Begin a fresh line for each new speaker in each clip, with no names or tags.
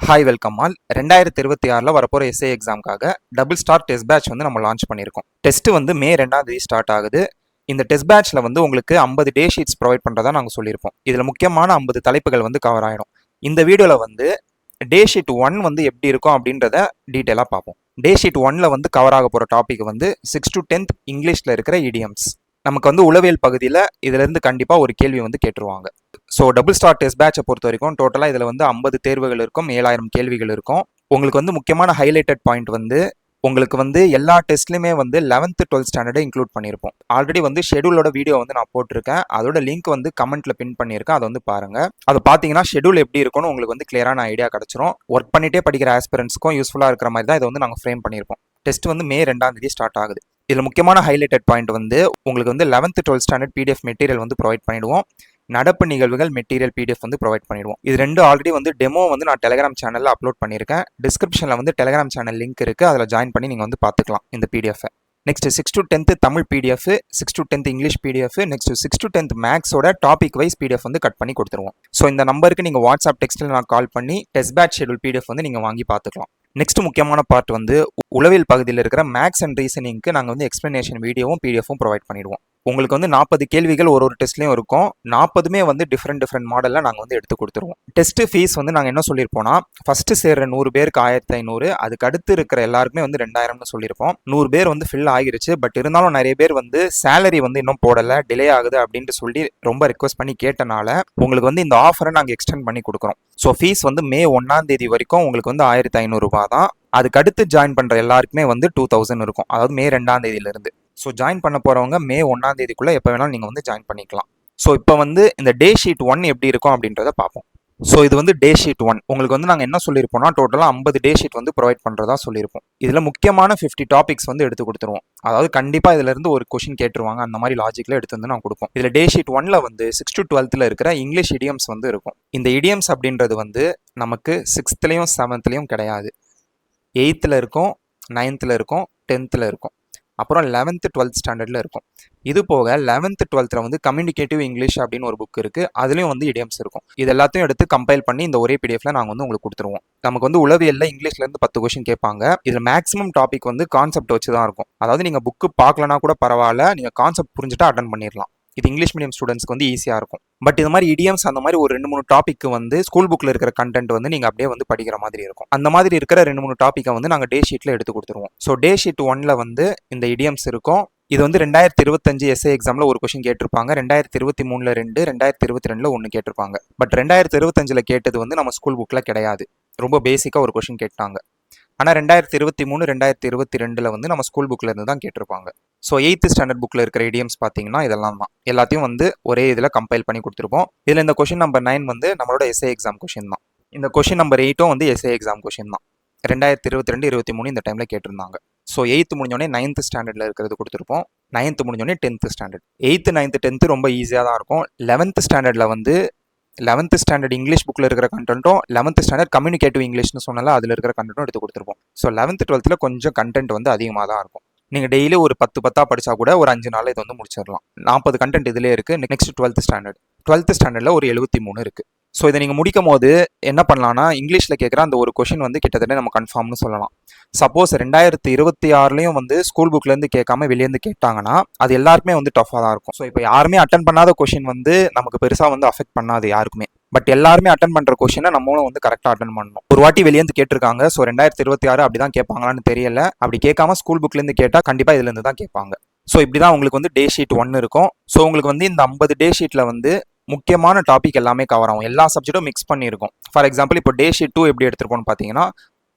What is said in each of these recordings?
Hi welcome all 2026 வரப்போகிற SA எக்ஸாமுக்காக double star test batch வந்து நம்ம லான்ச் பண்ணியிருக்கோம். டெஸ்ட் வந்து மே 2 ஸ்டார்ட் ஆகுது. இந்த டெஸ்ட் பேட்ச்சில் வந்து உங்களுக்கு 50 டே ஷீட்ஸ் ப்ரொவைட் பண்ணுறதா நாங்கள் சொல்லியிருப்போம். இதில் முக்கியமான 50 தலைப்புகள் வந்து கவர் ஆகிடும். இந்த வீடியோவில் வந்து டே ஷீட் 1 வந்து எப்படி இருக்கும் அப்படின்றத டீட்டெயிலாக பார்ப்போம். டே ஷீட் 1ல் வந்து கவர் ஆக போகிற டாபிக் வந்து 6 to 10th இங்கிலீஷில் இருக்கிற இடியம்ஸ். நமக்கு வந்து உளவியல் பகுதியில் இதிலிருந்து கண்டிப்பாக ஒரு கேள்வி வந்து கேட்டுருவாங்க. ஸோ டபுள் ஸ்டார் டெஸ்ட் பேட்சை பொறுத்த வரைக்கும் டோட்டலாக இதில் வந்து 50 தேர்வுகள் இருக்கும், 7000 கேள்விகள் இருக்கும். உங்களுக்கு வந்து முக்கியமான ஹைலைட்டட் பாயிண்ட் வந்து உங்களுக்கு வந்து எல்லா டெஸ்ட்லையுமே வந்து 11th 12th ஸ்டாண்டர்டை இன்க்ளூட் பண்ணியிருப்போம். ஆல்ரெடி வந்து ஷெடியூலோட வீடியோ வந்து நான் போட்டிருக்கேன். அதோட லிங்க் வந்து கமெண்ட்ல பின் பண்ணியிருக்கேன். அதை வந்து பாருங்க. அதை பார்த்தீங்கன்னா ஷெடியூல் எப்படி இருக்கும்னு உங்களுக்கு வந்து கிளியரான ஐடியா கிடைச்சிரும். ஒர்க் பண்ணிட்டே படிக்கிற ஆஸ்பிரன்ஸ்க்கும் யூஸ்ஃபுல்லாக இருக்கிற மாதிரி தான் இதை வந்து நாங்கள் ஃப்ரேம் பண்ணியிருப்போம். டெஸ்ட் வந்து மே 2 ஸ்டார்ட் ஆகுது. இதில் முக்கியமான ஹைலைட்டட் பாயிண்ட் வந்து உங்களுக்கு வந்து 11th 12th standard PDF material வந்து ப்ரொவைட் பண்ணிடுவோம். நடப்பு நிகழ்வுகள் மெட்டீரியல் பிடிஎஃப் வந்து ப்ரொவைட் பண்ணிடுவோம். இது ரெண்டு ஆல்ரெடி வந்து டெமோ வந்து நான் டெலிகிராம் சேனலில் அப்லோட் பண்ணியிருக்கேன். டிஸ்கிரிப்ஷனில் வந்து டெலிகிராம் சேனல் லிங்க் இருக்குது. அதில் ஜாயின் பண்ணி நீங்கள் வந்து பார்த்துக்கலாம் இந்த PDF. Next 6 to 10th Tamil PDF, 6 to 10th English PDF, next 6 to 10th மேக்ஸோட டாபிக் வைஸ் பிடிஎஃப் வந்து கட் பண்ணி கொடுத்துருவோம். ஸோ இந்த நம்பருக்கு நீங்கள் வாட்ஸ்அப் டெக்ஸ்ட்டில் நான் கால் பண்ணி டெஸ்ட் பேட்ச் ஷெடியூல் பிடிஎஃப் வந்து நீங்கள் வாங்கி பார்த்துக்கலாம். நெக்ஸ்ட் முக்கியமான பார்ட் வந்து உளவியல் பகுதியில் இருக்கிற மேக்ஸ் அண்ட் ரீசனிங்க்கு நாங்கள் வந்து எக்ஸ்பிளனேஷன் வீடியோவும் பிடிஎஃப்பும் ப்ரொவைட் பண்ணிடுவோம். உங்களுக்கு வந்து 40 கேள்விகள் ஒரு டெஸ்ட்லையும் இருக்கும். 40மே வந்து டிஃப்ரெண்ட் மாடலில் நாங்கள் வந்து எடுத்து கொடுத்துருவோம். டெஸ்ட் ஃபீஸ் வந்து நாங்கள் என்ன சொல்லியிருப்போம்னா, ஃபர்ஸ்ட் சேர்ற 100 பேருக்கு 1500, அதுக்கு அடுத்து இருக்கிற எல்லாருக்குமே வந்து 2000னு சொல்லியிருப்போம். 100 பேர் வந்து ஃபில் ஆகிருச்சு. பட் இருந்தாலும் நிறைய பேர் வந்து சேலரி வந்து இன்னும் போடலை, டிலே ஆகுது அப்படின்ட்டு சொல்லி ரொம்ப ரிக்வஸ்ட் பண்ணி கேட்டனால உங்களுக்கு வந்து இந்த ஆஃபரை நாங்கள் எக்ஸ்டெண்ட் பண்ணி கொடுக்குறோம். ஸோ ஃபீஸ் வந்து மே 1 வரைக்கும் உங்களுக்கு வந்து 1500 ரூபாய் தான். அதுக்கு அடுத்து ஜாயின் பண்ணுற எல்லாருக்குமே வந்து 2000 இருக்கும். அதாவது மே 2 ஸோ ஜாயின் பண்ண போகிறவங்க மே 1 எப்போ வேணாலும் நீங்கள் வந்து ஜாயின் பண்ணிக்கலாம். ஸோ இப்போ வந்து இந்த டே ஷீட் 1 எப்படி இருக்கும் அப்படின்றத பார்ப்போம். ஸோ இது வந்து டே ஷீட் 1. உங்களுக்கு வந்து நாங்கள் என்ன சொல்லியிருப்போம்னா, டோட்டலாக 50 டே ஷீட் வந்து ப்ரொவைட் பண்ணுறதா சொல்லியிருப்போம். இதில் முக்கியமான 50 டாபிக்ஸ் வந்து எடுத்து கொடுத்துருவோம். அதாவது கண்டிப்பாக இதிலிருந்து ஒரு கொஷின் கேட்டுருவாங்க. அந்த மாதிரி லாஜிக்கில் எடுத்து வந்து நான் கொடுப்போம். இதில் டே ஷீட் 1ல் வந்து 6 to 12th இருக்கிற இங்கிலீஷ் இடியம்ஸ் வந்து இருக்கும். இந்த இடியம்ஸ் அப்படின்றது வந்து நமக்கு 6th 7th கிடையாது. 8th இருக்கும், 9th இருக்கும், 10th இருக்கும், அப்புறம் 11th 12th ஸ்டாண்டர்டில் இருக்கும். இது போக 11th 12th வந்து கம்யூனிகேட்டிவ் இங்கிலீஷ் அப்படின்னு ஒரு புக் இருக்குது. அதுலேயும் வந்து இடியம்ஸ் இருக்கும். இது எல்லாத்தையும் எடுத்து கம்பைல் பண்ணி இந்த ஒரே பிடிஎஃப்ல நாங்கள் வந்து உங்களுக்கு கொடுத்துருவோம். நமக்கு வந்து உளவியலில் இங்கிலீஷ்லேருந்து 10 கொஷின் கேட்பாங்க. இதில் மேக்ஸிமம் டாபிக் வந்து கான்செப்ட் வச்சு தான் இருக்கும். அதாவது நீங்கள் புக்கு பார்க்கலனா கூட பரவாயில்ல, நீங்கள் கான்செப்ட் புரிஞ்சுட்டா அட்டன் பண்ணிடலாம். இது இங்கிலீஷ் மீடியம் ஸ்டூடெண்ட்ஸ்க்கு வந்து ஈஸியாக இருக்கும். பட் இது மாதிரி இடியம்ஸ் அந்த மாதிரி ஒரு 2-3 டாபிக் வந்து ஸ்கூல் புக்கில் இருக்கிற கண்டென்ட் வந்து நீங்கள் அப்படியே வந்து படிக்கிற மாதிரி இருக்கும். அந்த மாதிரி இருக்கிற 2-3 டாப்பிக்கை வந்து நாங்கள் டே ஷீட்டில் எடுத்து கொடுத்துருவோம். ஸோ டே ஷீட் 1ல் வந்து இந்த இடியம்ஸ் இருக்கும். இது வந்து 2025 எஸ்ஏ எக்ஸாமில் ஒரு கொஷின் கேட்டிருப்பாங்க. 2023 2, 2022 1 கேட்டிருப்பாங்க. பட் 2025 கேட்டது வந்து நம்ம ஸ்கூல் புக்கில் கிடையாது. ரொம்ப பேசிக்காக ஒரு கொஷின் கேட்டாங்க. ஆனால் 2023 2022 வந்து நம்ம ஸ்கூல் புக்கில் இருந்து தான் கேட்டிருப்பாங்க. ஸோ 8th ஸ்டாண்டர்ட் புக்கில் இருக்கிற இடியம்ஸ் பார்த்தீங்கன்னா இதெல்லாம் தான். எல்லாத்தையும் வந்து ஒரே இதில் கம்பைல் பண்ணி கொடுத்துருப்போம். இதில் இந்த கொஷின் நம்பர் 9 வந்து நம்மளோட எஸ்ஏ எக்ஸாம் கொஷின் தான். இந்த கொஷின் நம்பர் 8 வந்து எஸ்ஏ எக்ஸாம் கொஷின் தான். 2022 23 இந்த டைமில் கேட்டிருந்தாங்க. ஸோ 8th முடிஞ்சோடனே 9th ஸ்டாண்டர்டில் இருக்கிறது கொடுத்துருப்போம். 9th முடிஞ்சோடனே 10th standard. 8th 9th 10th ரொம்ப ஈஸியாக தான் இருக்கும். 11th ஸ்டாண்டர்டில் வந்து 11th ஸ்டாண்டர்ட் இங்கிலீஷ் புக்கில் இருக்கிற கண்டென்ட்டும் 11th ஸ்டாண்டர்ட் கம்யூனிகேட்டிவ் இங்கிலீஷ்னு சொன்னால அதில் இருக்கிற கண்டென்ட்டும் எடுத்து கொடுத்துருப்போம். ஸோ 11th 12th கொஞ்சம் கண்டென்ட் வந்து அதிகமாக தான் இருக்கும். நீங்கள் டெய்லி ஒரு 10 படித்தா கூட ஒரு 5 நாள் இதை வந்து முடிச்சிடலாம். 40 கண்டென்ட் இதிலே இருக்குது. நெக்ஸ்ட் 12th ஸ்டாண்டர்டில் ஒரு 73 இருக்குது. ஸோ இதை நீங்கள் முடிக்கும் போது என்ன பண்ணலாம்னா, இங்கிலீஷில் கேட்குற அந்த ஒரு கொஷின் வந்து கிட்டத்தட்ட நம்ம கன்ஃபார்ம்னு சொல்லலாம். சப்போஸ் 2026 வந்து ஸ்கூல் புக்லேருந்து கேட்காம வெளியேருந்து கேட்டாங்கன்னா அது எல்லாருக்குமே வந்து டஃபாக தான் இருக்கும். ஸோ இப்போ யாருமே அட்டன் பண்ணாத கொஷின் வந்து நமக்கு பெருசாக வந்து அஃபெக்ட் பண்ணாது யாருக்குமே. பட் எல்லாருமே அட்டன் பண்ணுற கொஷினை நம்மளும் வந்து கரெக்டாக அட்டன் பண்ணணும். ஒரு வாட்டி வெளியேந்து கேட்டிருக்காங்க. ஸோ 2026 அப்படி தான் கேட்பாங்களான்னு தெரியல. அப்படி கேட்காம ஸ்கூல் புக்லேருந்து கேட்டால் கண்டிப்பாக இதுலேருந்து தான் கேட்பாங்க. ஸோ இப்படி தான் உங்களுக்கு வந்து டே ஷீட் 1 இருக்கும். ஸோ உங்களுக்கு வந்து இந்த 50 டே ஷீட்டில் வந்து முக்கியமான டாபிக் எல்லாமே கவர் ஆகும். எல்லா சப்ஜெக்டும் மிக்ஸ் பண்ணியிருக்கும். ஃபார் எக்ஸாம்பிள் இப்போ டே ஷீட் 2 எப்படி எடுத்திருப்போம்னு பார்த்தீங்கன்னா,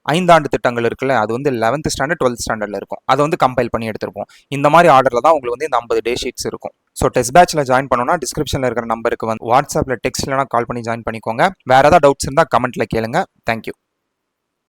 5 ஆண்டு திட்டங்கள் இருக்குல்ல, அது வந்து 11th ஸ்டாண்டர்ட் 12th ஸ்டாண்டர்டில் இருக்கும். அதை வந்து கம்பைல் பண்ணி எடுத்திருப்போம். இந்த மாதிரி ஆர்டரில் தான் உங்களுக்கு வந்து இந்த 50 டே ஷீட்ஸ் இருக்கும். ஸோ டெஸ்ட் பேட்சில் ஜாயின் பண்ணணும்னா டிஸ்கிரிப்ஷனில் இருக்கிற நம்பருக்கு வந்து வாட்ஸ்அப்பில் டெக்ஸ்ட்லாம் கால் பண்ணி ஜாயின் பண்ணிக்கோங்க. வேறு ஏதாவது டவுட்ஸ் இருந்தால் கமெண்ட்டில் கேளுங்க. தேங்க்யூ.